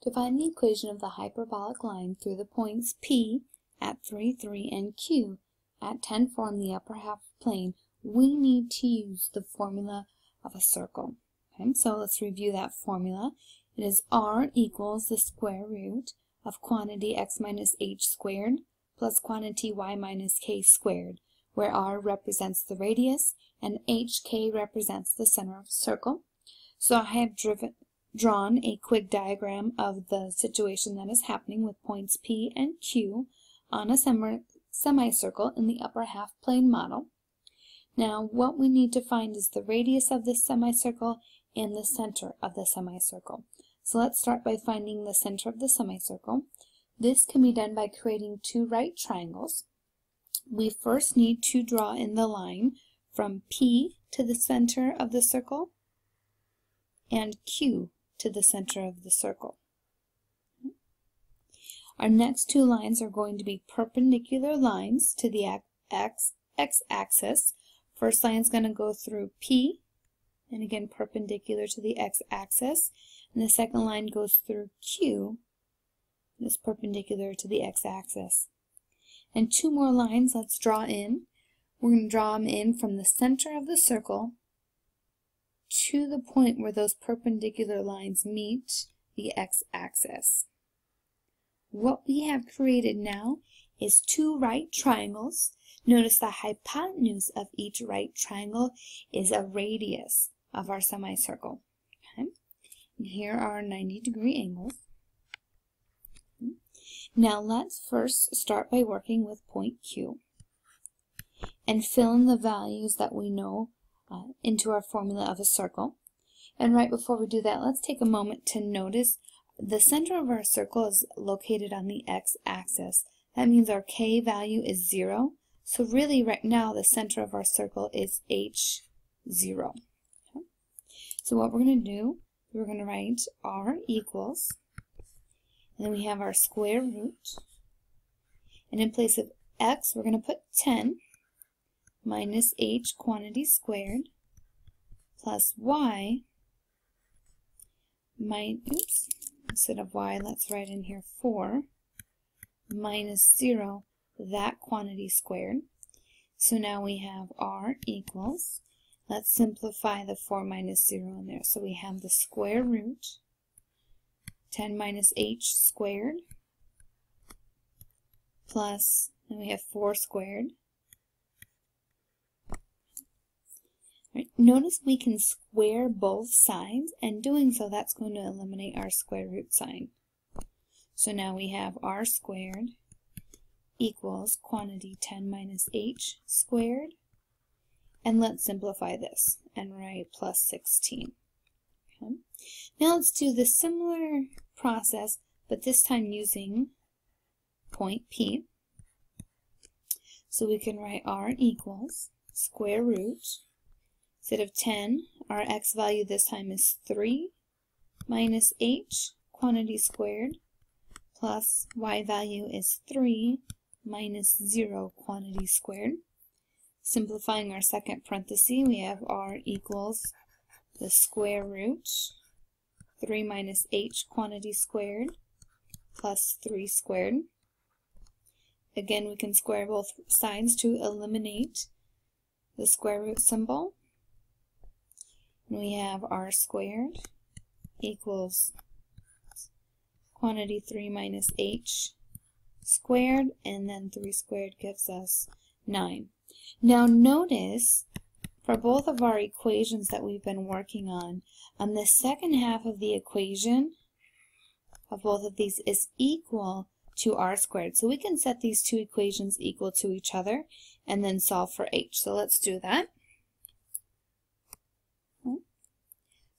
To find the equation of the hyperbolic line through the points P at 3, 3, and Q at 10, 4 in the upper half plane, we need to use the formula of a circle. Okay, so let's review that formula. It is R equals the square root of quantity x minus h squared plus quantity y minus k squared, where R represents the radius and hk represents the center of the circle. So I have drawn a quick diagram of the situation that is happening with points P and Q on a semicircle in the upper half plane model. Now what we need to find is the radius of this semicircle and the center of the semicircle. So let's start by finding the center of the semicircle. This can be done by creating two right triangles. We first need to draw in the line from P to the center of the circle and Q to the center of the circle. Our next two lines are going to be perpendicular lines to the x-axis. First line is going to go through P, and again perpendicular to the x-axis, and the second line goes through Q, and is perpendicular to the x-axis. And two more lines let's draw in. We're going to draw them in from the center of the circle to the point where those perpendicular lines meet the x-axis. What we have created now is two right triangles. Notice the hypotenuse of each right triangle is a radius of our semicircle. Okay? And here are 90-degree angles. Now let's first start by working with point Q and fill in the values that we know into our formula of a circle. And right before we do that, let's take a moment to notice the center of our circle is located on the x-axis. That means our k value is 0. So really right now the center of our circle is h0. Okay? So what we're going to do, we're going to write r equals, and then we have our square root, and in place of x we're going to put 10 minus h quantity squared plus y instead of y, let's write in here 4 minus 0, that quantity squared. So now we have r equals, let's simplify the 4 minus 0 in there. So we have the square root 10 minus h squared plus, and we have 4 squared. Right. Notice we can square both sides, and doing so that's going to eliminate our square root sign. So now we have r squared equals quantity 10 minus h squared, and let's simplify this and write plus 16. Okay. Now let's do the similar process, but this time using point P. So we can write r equals square root, instead of 10, our x value this time is 3 minus h quantity squared plus y value is 3 minus 0 quantity squared. Simplifying our second parenthesis, we have r equals the square root 3 minus h quantity squared plus 3 squared. Again, we can square both sides to eliminate the square root symbol. And we have r squared equals quantity 3 minus h squared, and then 3 squared gives us 9. Now notice, for both of our equations that we've been working on the second half of the equation of both of these is equal to r squared. So we can set these two equations equal to each other and then solve for h. So let's do that.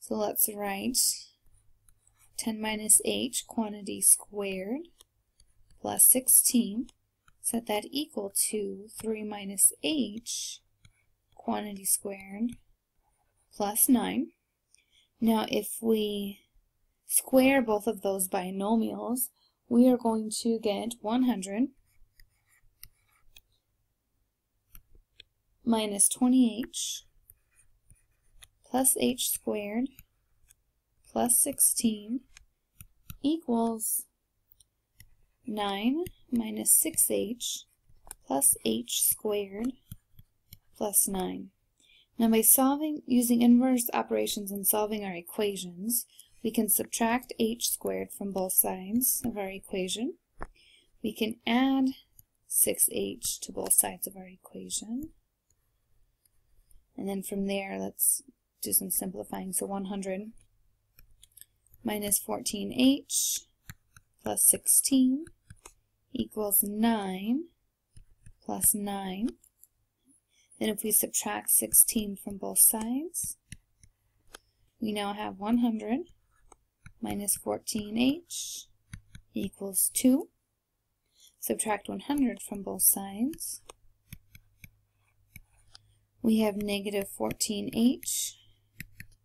So let's write 10 minus h quantity squared plus 16, set that equal to 3 minus h quantity squared plus 9. Now if we square both of those binomials, we are going to get 100 minus 20h plus h squared plus 16 equals 9 minus 6h plus h squared plus 9. Now by using inverse operations and solving our equations, we can subtract h squared from both sides of our equation. We can add 6h to both sides of our equation. And then from there, let's do some simplifying. So 100 minus 14h plus 16 equals 9 plus 9. Then if we subtract 16 from both sides, we now have 100 minus 14h equals 2. Subtract 100 from both sides. We have negative 14h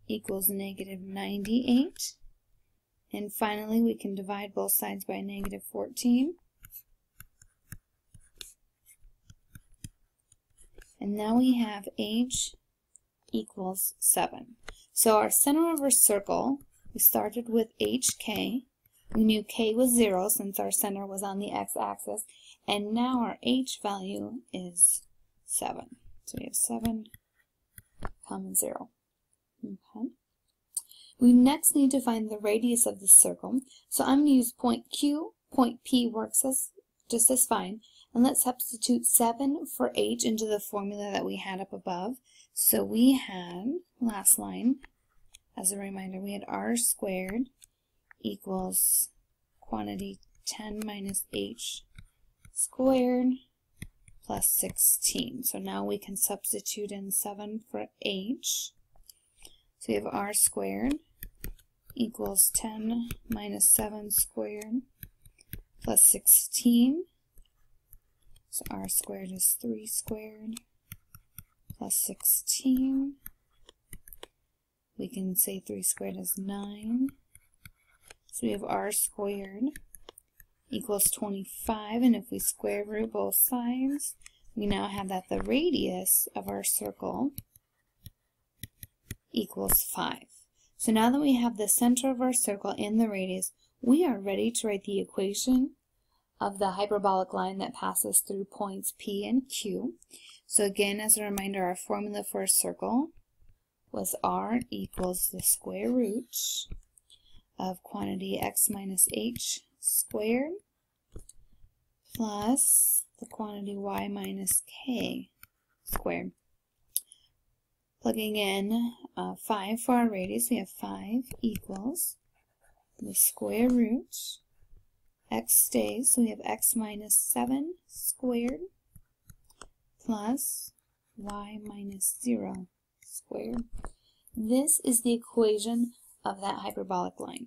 equals negative 98. And finally, we can divide both sides by negative 14. And now we have h equals 7. So our center of our circle, we started with hk. We knew k was 0 since our center was on the x-axis. And now our h value is 7. So we have 7, 0. Okay. We next need to find the radius of the circle. So I'm going to use point Q. Point P works just as fine. And let's substitute 7 for h into the formula that we had up above. So we had, last line, as a reminder, we had r squared equals quantity 10 minus h squared plus 16. So now we can substitute in 7 for h. So we have r squared equals 10 minus 7 squared plus 16. So r squared is 3 squared plus 16. We can say 3 squared is 9. So we have r squared equals 25, and if we square root both sides, we now have that the radius of our circle equals 5. So now that we have the center of our circle and the radius, we are ready to write the equation of the hyperbolic line that passes through points P and Q. So again, as a reminder, our formula for a circle was r equals the square root of quantity x minus h squared plus the quantity y minus k squared. Plugging in 5 for our radius, we have 5 equals the square root. X stays, so we have x minus 7 squared plus y minus 0 squared. This is the equation of that hyperbolic line.